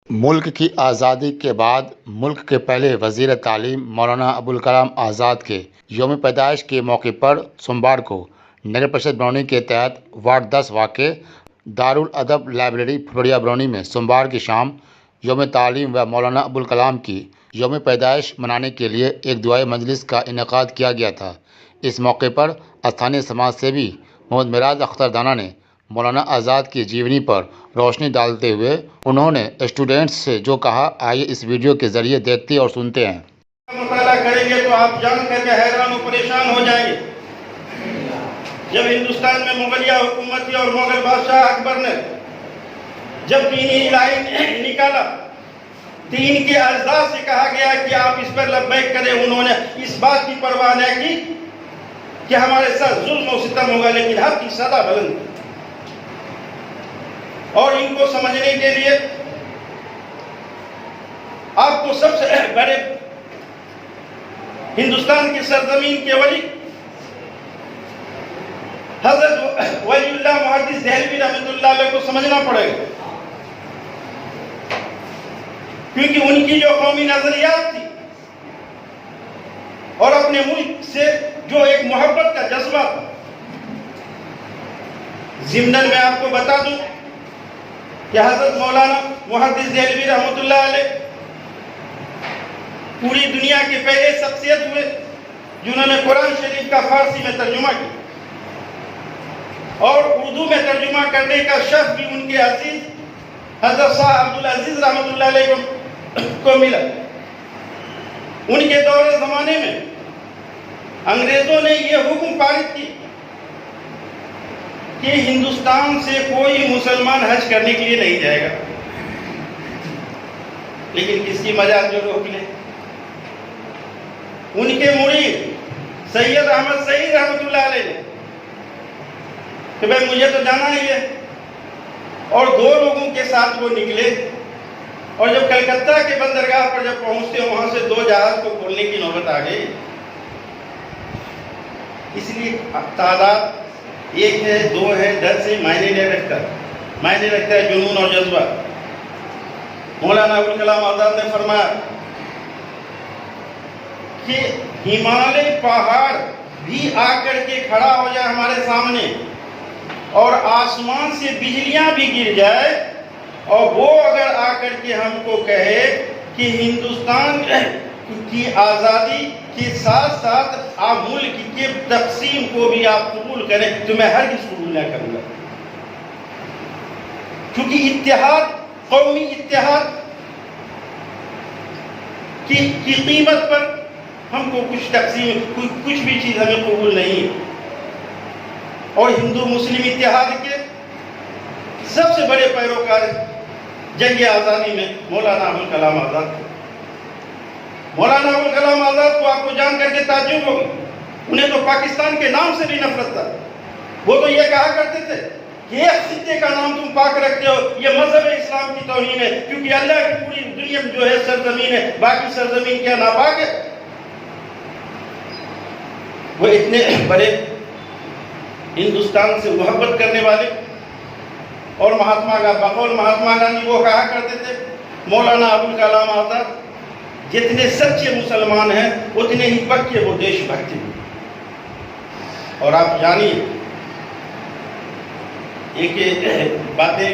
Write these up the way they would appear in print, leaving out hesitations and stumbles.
ملک کی آزادی کے بعد ملک کے پہلے وزیر تعلیم مولانا ابوالکلام آزاد کے یوم پیدائش کے موقع پر سوموار کو نگر پریشد برونی کے تحت وارڈ 10 واقع دارالادب لائبریری پھلوریا برونی میں سوموار کی شام یوم تعلیم و مولانا ابوالکلام کی یوم پیدائش منانے کے لیے ایک دعائے مجلس کا انعقاد کیا گیا تھا۔ اس موقع پر استھانیہ سماج سیوی محمد معراج اختر دانا نے مولانا آزاد کی جیونی پر روشنی ڈالتے ہوئے انہوں نے اسٹوڈنٹس سے جو کہا، آئیے اس ویڈیو کے ذریعے دیکھتے اور سنتے ہیں۔ مطالعہ کریں گے تو آپ جان کر کے حیران و پریشان ہو جائیں گے۔ جب ہندوستان میں مغلیہ حکومت تھی اور مغل بادشاہ اکبر نے جب دینی لائن نکالا، دین کے اعضاء سے کہا گیا کہ آپ اس پر لبیک کریں، انہوں نے اس بات کی پرواہ نہ کی کہ ہمارے ساتھ ظلم و ستم ہوگا، لیکن حق کی صدا بلند کی۔ اور ان کو سمجھنے کے لیے آپ کو سب سے بڑے ہندوستان کی سرزمین کے ولی حضرت ولی اللہ محدث دہلوی رحمۃ اللہ علیہ کو سمجھنا پڑے گا، کیونکہ ان کی جو قومی نظریات تھی اور اپنے ملک سے جو ایک محبت کا جذبہ تھا۔ ضمناً میں آپ کو بتا دوں کہ حضرت مولانا محدث دہلوی رحمۃ اللہ علیہ پوری دنیا کے پہلے شخصیت ہوئے جنہوں نے قرآن شریف کا فارسی میں ترجمہ کیا، اور اردو میں ترجمہ کرنے کا شرف بھی ان کے عزیز حضرت شاہ عبدالعزیز رحمۃ اللہ علیہ کو ملا۔ ان کے دور زمانے میں انگریزوں نے یہ حکم پارد کی کہ ہندوستان سے کوئی مسلمان حج کرنے کے لیے نہیں جائے گا، لیکن کس کی مجال جو روک لے۔ ان کے مرید سید احمد سعید رحمۃ اللہ علیہ نے کہ بھائی مجھے تو جانا ہی ہے، اور 2 لوگوں کے ساتھ وہ نکلے، اور جب کلکتہ کے بندرگاہ پر جب پہنچتے وہاں سے 2 جہاز کو کھولنے کی نوبت آ گئی۔ اس لیے تعداد 1 ہے 2 ہے 10 سے معنی نہیں رکھتا، معنی رکھتا ہے جنون اور جذبہ۔ مولانا ابوالکلام آزاد نے فرمایا کہ ہمالیہ پہاڑ بھی آ کر کے کھڑا ہو جائے ہمارے سامنے، اور آسمان سے بجلیاں بھی گر جائے، اور وہ اگر آ کر کے ہم کو کہے کہ ہندوستان کی آزادی کے ساتھ ساتھ آپ ملک کے تقسیم کو بھی آپ قبول کریں، تو میں ہرگز قبول نہ کروں گا، کیونکہ اتحاد، قومی اتحاد کی قیمت پر ہم کو کچھ تقسیم، کچھ بھی چیز ہمیں قبول نہیں ہے۔ اور ہندو مسلم اتحاد کے سب سے بڑے پیروکار جنگ آزادی میں مولانا ابوالکلام آزاد تھے۔ مولانا ابوالکلام آزاد کو آپ کو جان کر کے تعجب ہوگا، انہیں تو پاکستان کے نام سے بھی نفرت تھا۔ وہ تو یہ کہا کرتے تھے کہ ایک خطے کا نام تم پاک رکھتے ہو، یہ مذہب اسلام کی توہین ہے، کیونکہ اللہ کی پوری دنیا میں جو ہے سرزمین ہے، باقی سرزمین کیا ناپاک ہے۔ وہ اتنے بڑے ہندوستان سے محبت کرنے والے، اور بقول مہاتما گاندھی وہ کہا کرتے تھے مولانا ابوالکلام آزاد جتنے سچے مسلمان ہیں اتنے ہی پکے وہ دیش بھکت ہیں۔ اور آپ جانیے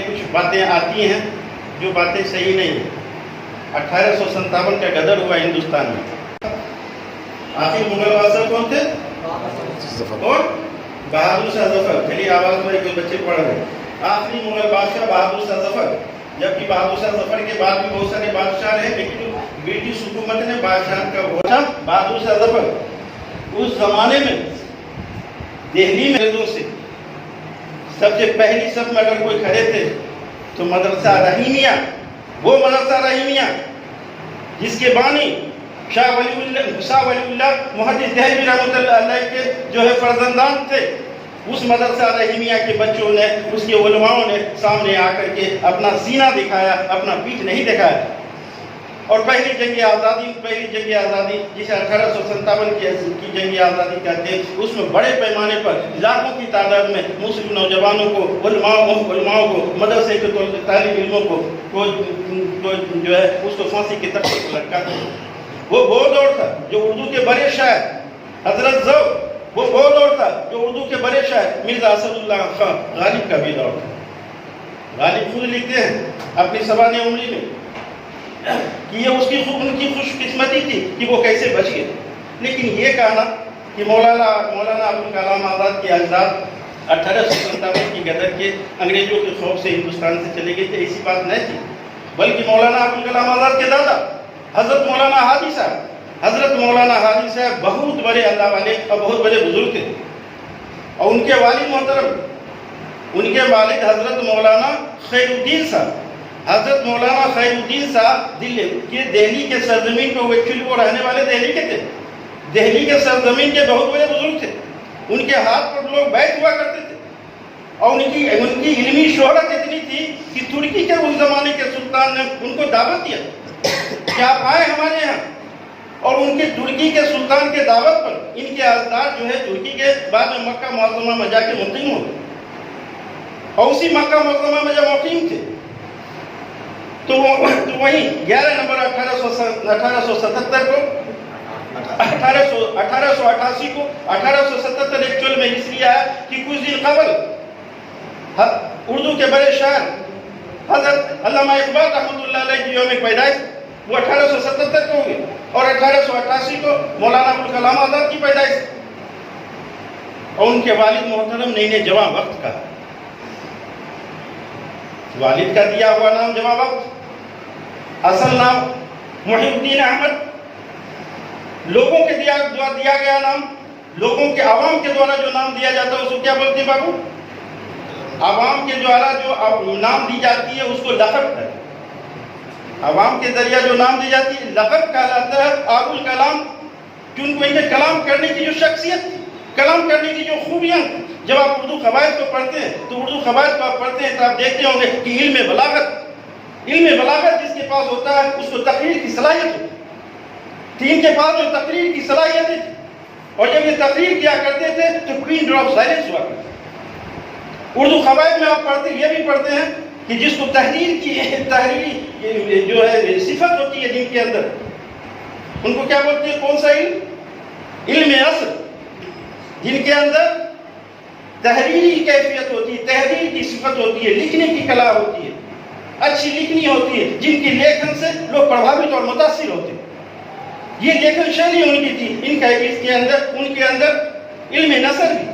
کچھ باتیں آتی ہیں جو باتیں صحیح نہیں ہیں۔ 1857 کا غدر ہوا ہندوستان میں۔ آخر مغل بادشاہ کون تھے؟ اور بہادر شاہ ظفر۔ چلیے آواز میں کوئی بچے پڑھ رہے ہیں۔ آخری مغل بادشاہ بہادر شاہ ظفر، جبکہ بہادر شاہ ظفر کے بعد بھی بہت سارے بادشاہ رہے، لیکن برٹش حکومت نے بادشاہ کا ووٹا بہادر شاہ ظفر اس زمانے میں دہلی میں سے سب سے پہلی صف میں اگر کوئی کھڑے تھے تو مدرسہ رحیمیہ، وہ مدرسہ رحیمیہ جس کے بانی شاہ ولی اللہ محدث دہلوی رحمۃ اللہ علیہ کے جو ہے فرزندان تھے، اس مدرسہ رحیمیہ کے بچوں نے، اس کے علماؤں نے سامنے آ کر کے اپنا سینہ دکھایا، اپنا پیٹھ نہیں دکھایا۔ اور پہلی جنگ آزادی جسے 1857 کی جنگ آزادی کہتے ہیں، اس میں بڑے پیمانے پر لاکھوں کی تعداد میں مسلم نوجوانوں کو، علماؤں کو، مدرسے کے طالب علموں کو جو ہے اس کو پھانسی کی تخت پر لٹکا دیا۔ وہ دور تھا جو اردو کے بڑے شاعر حضرت ذوق، وہ دور تھا جو اردو کے بڑے شاعر مرزا اسد اللہ خان غالب کا بھی دور تھا۔ غالب خود لکھتے ہیں اپنی سوانح عمری میں کہ یہ ان کی خوش قسمتی تھی کہ وہ کیسے بچ گئے، لیکن یہ کہنا کہ مولانا ابوالکلام آزاد کے اجداد 1857 کی غدر کے انگریزوں کے خوف سے ہندوستان سے چلے گئے تھے، ایسی بات نہیں تھی، بلکہ مولانا ابوالکلام آزاد کے دادا حضرت مولانا ہادی صاحب بہت بڑے اللہ والے اور بہت بڑے بزرگ تھے، اور ان کے والد محترم، ان کے والد حضرت مولانا خیر الدین صاحب دہلی کے سرزمین پہ ایکچولی وہ رہنے والے دہلی کے تھے، دہلی کے سرزمین کے بہت بڑے بزرگ تھے، ان کے ہاتھ پر لوگ بیعت ہوا کرتے تھے، اور ان کی علمی شہرت اتنی تھی کہ ترکی کے اس زمانے کے سلطان نے ان کو دعوت دیا کہ آپ آئے ہمارے یہاں، اور ان کے ترکی کے سلطان کے دعوت پر ان کے اجداد جو ہے ترکی کے بعد میں مکہ معظمہ میں جا کے مقیم ہو گئے، اور اسی مکہ معظمہ میں جب مقیم تھے تو وہیں 11 نومبر 1877 کو 1888 کو 1877 ایکچوئل میں اس لیے آیا کہ کچھ دن قبل اردو کے بڑے شاعر حضرت علامہ اقبال رحمۃ اللہ علیہ کی یوم پیدائش وہ 1877 کو ہوئی، اور 1888 کو مولانا ابوالکلام آزاد کی پیدائش، اور ان کے والد محترم نے انہیں جواں وقت کہا۔ والد کا دیا ہوا نام جواں وقت، اصل نام محی الدین احمد، لوگوں کے دیا گیا نام، لوگوں کے عوام کے دوارا جو نام دیا جاتا ہے اس کو کیا بولتے ہیں بابو؟ عوام کے دوارا جو نام دی جاتی ہے اس کو لقب ہے، عوام کے ذریعہ جو نام دی جاتی ہے لقب کہلاتا ہے ابوالکلام، کیونکہ ان کے کلام کرنے کی جو شخصیت تھی، کلام کرنے کی جو خوبیاں، جب آپ اردو قواعد کو پڑھتے ہیں تو اردو قواعد کو آپ پڑھتے ہیں تو آپ دیکھتے ہوں گے کہ علم بلاغت جس کے پاس ہوتا ہے اس کو تقریر کی صلاحیت ہوتی ہے، تین کے پاس جو تقریر کی صلاحیت ہے، اور جب یہ تقریر کیا کرتے تھے تو پن ڈراپ سائلنس ہوا کرتے۔ اردو قواعد میں آپ پڑھتے یہ بھی پڑھتے ہیں کہ جس کو تحریری جو ہے صفت ہوتی ہے جن کے اندر، ان کو کیا بولتے ہیں؟ کون سا علم اصل، جن کے اندر تحریری کیفیت ہوتی ہے، تحریر کی صفت ہوتی ہے، لکھنے کی کلا ہوتی ہے، اچھی لکھنی ہوتی ہے، جن کی لیکھن سے لوگ پربھاوت اور متاثر ہوتے ہیں، یہ لیکھن شیلی ان کی تھی، ان کے اندر علم نثر بھی،